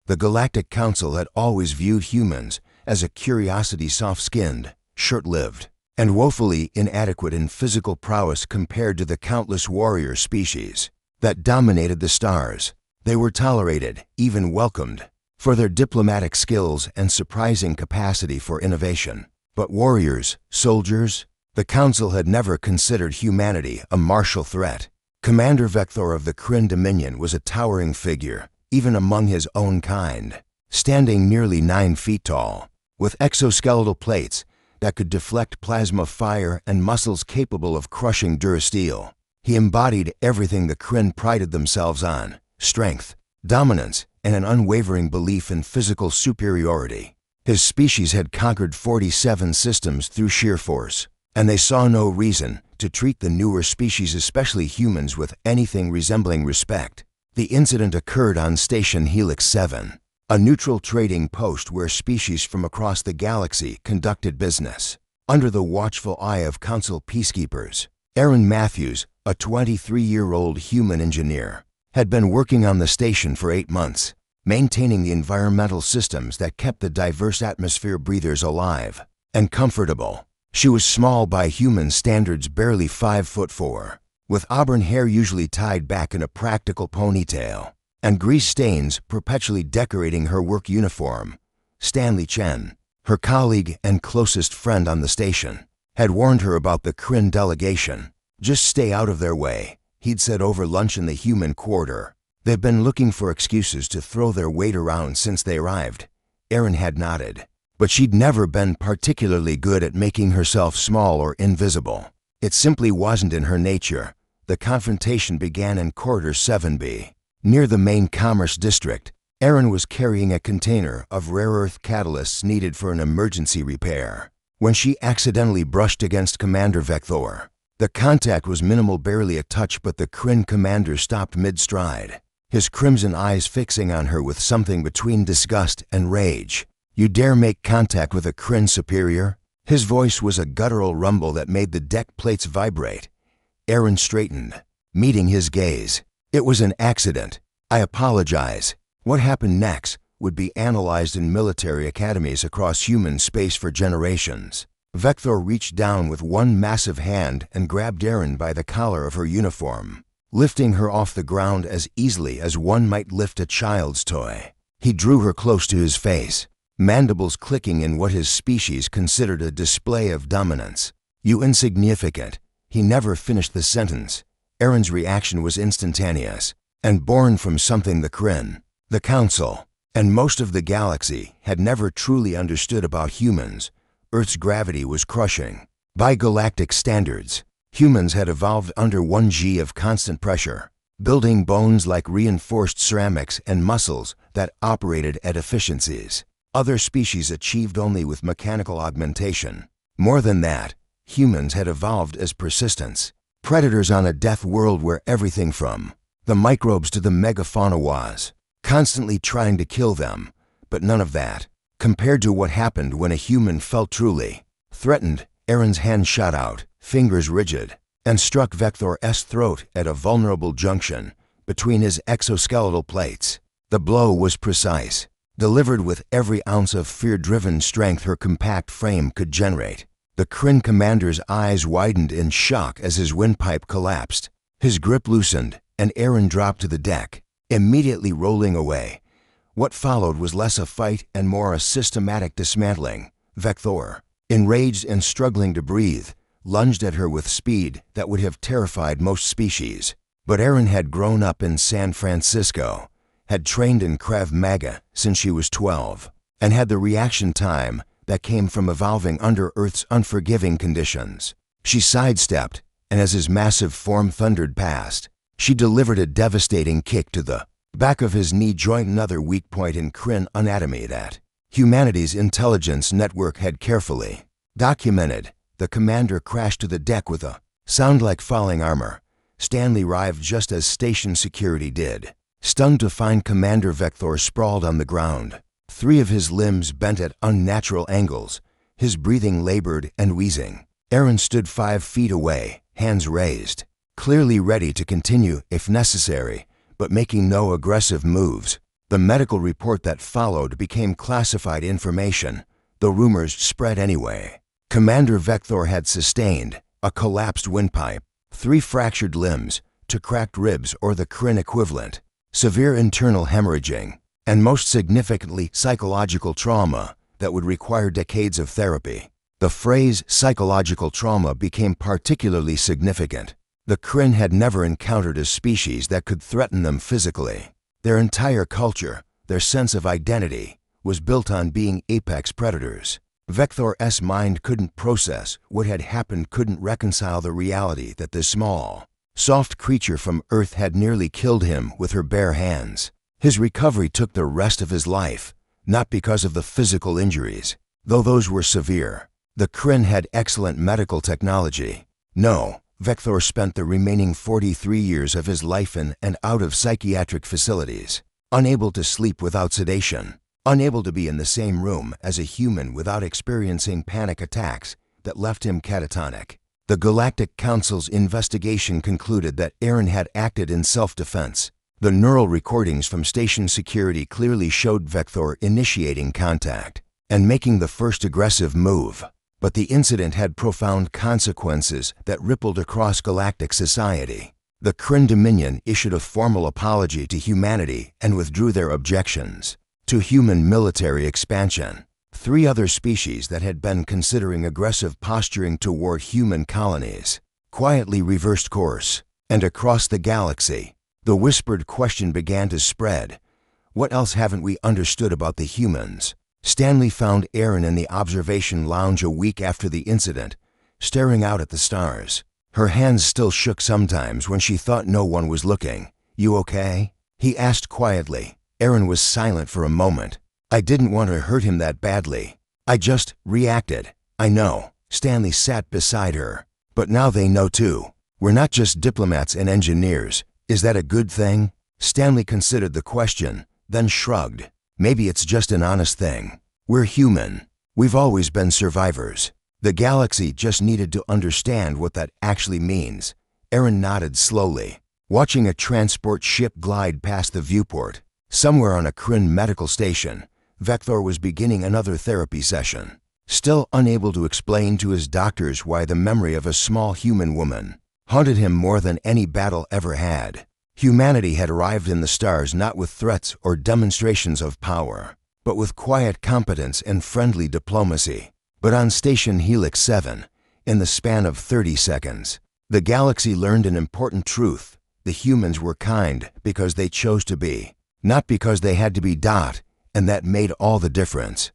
The Galactic Council had always viewed humans as a curiosity soft-skinned, short-lived, and woefully inadequate in physical prowess compared to the countless warrior species that dominated the stars. They were tolerated, even welcomed, for their diplomatic skills and surprising capacity for innovation. But warriors, soldiers, the Council had never considered humanity a martial threat. Commander Vector of the Kryn Dominion was a towering figure, even among his own kind, standing nearly 9 feet tall, with exoskeletal plates that could deflect plasma fire and muscles capable of crushing durasteel. He embodied everything the Kryn prided themselves on: strength, dominance, and an unwavering belief in physical superiority. His species had conquered 47 systems through sheer force, and they saw no reason to treat the newer species, especially humans, with anything resembling respect. The incident occurred on Station Helix 7, a neutral trading post where species from across the galaxy conducted business. Under the watchful eye of Council peacekeepers, Aaron Matthews, a 23-year-old human engineer, had been working on the station for 8 months, maintaining the environmental systems that kept the diverse atmosphere breathers alive and comfortable. She was small by human standards, barely 5'4", with auburn hair usually tied back in a practical ponytail, and grease stains perpetually decorating her work uniform. Stanley Chen, her colleague and closest friend on the station, had warned her about the Kryn delegation. "Just stay out of their way," he'd said over lunch in the human quarter. "They've been looking for excuses to throw their weight around since they arrived." Aaron had nodded, but she'd never been particularly good at making herself small or invisible. It simply wasn't in her nature. The confrontation began in Corridor 7B. Near the main commerce district, Aaron was carrying a container of rare earth catalysts needed for an emergency repair when she accidentally brushed against Commander Vector. The contact was minimal, barely a touch, but the Kryn commander stopped mid-stride, his crimson eyes fixing on her with something between disgust and rage. "You dare make contact with a Kryn superior?" His voice was a guttural rumble that made the deck plates vibrate. Aaron straightened, meeting his gaze. "It was an accident. I apologize." What happened next would be analyzed in military academies across human space for generations. Vector reached down with one massive hand and grabbed Aaron by the collar of her uniform, lifting her off the ground as easily as one might lift a child's toy. He drew her close to his face, mandibles clicking in what his species considered a display of dominance. "You insignificant." He never finished the sentence. Aaron's reaction was instantaneous, and born from something the Kryn, the Council, and most of the galaxy had never truly understood about humans. Earth's gravity was crushing. By galactic standards, humans had evolved under 1 g of constant pressure, building bones like reinforced ceramics and muscles that operated at efficiencies other species achieved only with mechanical augmentation. More than that, humans had evolved as persistence, predators on a death world where everything from the microbes to the megafauna was constantly trying to kill them. But none of that compared to what happened when a human felt truly threatened. Aaron's hand shot out, fingers rigid, and struck Vector's throat at a vulnerable junction between his exoskeletal plates. The blow was precise, delivered with every ounce of fear-driven strength her compact frame could generate. The Kryn commander's eyes widened in shock as his windpipe collapsed. His grip loosened, and Aaron dropped to the deck, immediately rolling away. What followed was less a fight and more a systematic dismantling. Vector, enraged and struggling to breathe, lunged at her with speed that would have terrified most species. But Aaron had grown up in San Francisco, had trained in Krav Maga since she was 12, and had the reaction time that came from evolving under Earth's unforgiving conditions. She sidestepped, and as his massive form thundered past, she delivered a devastating kick to the back of his knee joint, another weak point in Kryn anatomy that humanity's intelligence network had carefully documented. The commander crashed to the deck with a sound like falling armor. Stanley arrived just as station security did, stunned to find Commander Vector sprawled on the ground, 3 of his limbs bent at unnatural angles, his breathing labored and wheezing. Aaron stood 5 feet away, hands raised, clearly ready to continue if necessary, but making no aggressive moves. The medical report that followed became classified information, though rumors spread anyway. Commander Vector had sustained a collapsed windpipe, 3 fractured limbs, 2 cracked ribs or the Kryn equivalent, severe internal hemorrhaging, and most significantly psychological trauma that would require decades of therapy. The phrase psychological trauma became particularly significant. The Kryn had never encountered a species that could threaten them physically. Their entire culture, their sense of identity, was built on being apex predators. Vector's mind couldn't process what had happened, couldn't reconcile the reality that this small, soft creature from Earth had nearly killed him with her bare hands. His recovery took the rest of his life, not because of the physical injuries, though those were severe. The Kryn had excellent medical technology. No, Vector spent the remaining 43 years of his life in and out of psychiatric facilities, unable to sleep without sedation, unable to be in the same room as a human without experiencing panic attacks that left him catatonic. The Galactic Council's investigation concluded that Aaron had acted in self-defense. The neural recordings from station security clearly showed Vector initiating contact and making the first aggressive move. But the incident had profound consequences that rippled across galactic society. The Kryn Dominion issued a formal apology to humanity and withdrew their objections to human military expansion. 3 other species that had been considering aggressive posturing toward human colonies quietly reversed course, and across the galaxy, the whispered question began to spread. What else haven't we understood about the humans? Stanley found Erin in the observation lounge a week after the incident, staring out at the stars. Her hands still shook sometimes when she thought no one was looking. "You okay?" he asked quietly. Erin was silent for a moment. "I didn't want to hurt him that badly. I just reacted." "I know." Stanley sat beside her. "But now they know too. We're not just diplomats and engineers. Is that a good thing?" Stanley considered the question, then shrugged. "Maybe it's just an honest thing. We're human. We've always been survivors. The galaxy just needed to understand what that actually means." Erin nodded slowly, watching a transport ship glide past the viewport. Somewhere on a Kryn medical station, Vector was beginning another therapy session, still unable to explain to his doctors why the memory of a small human woman haunted him more than any battle ever had. Humanity had arrived in the stars not with threats or demonstrations of power, but with quiet competence and friendly diplomacy. But on Station Helix 7, in the span of 30 seconds, the galaxy learned an important truth. The humans were kind because they chose to be, not because they had to be. And that made all the difference.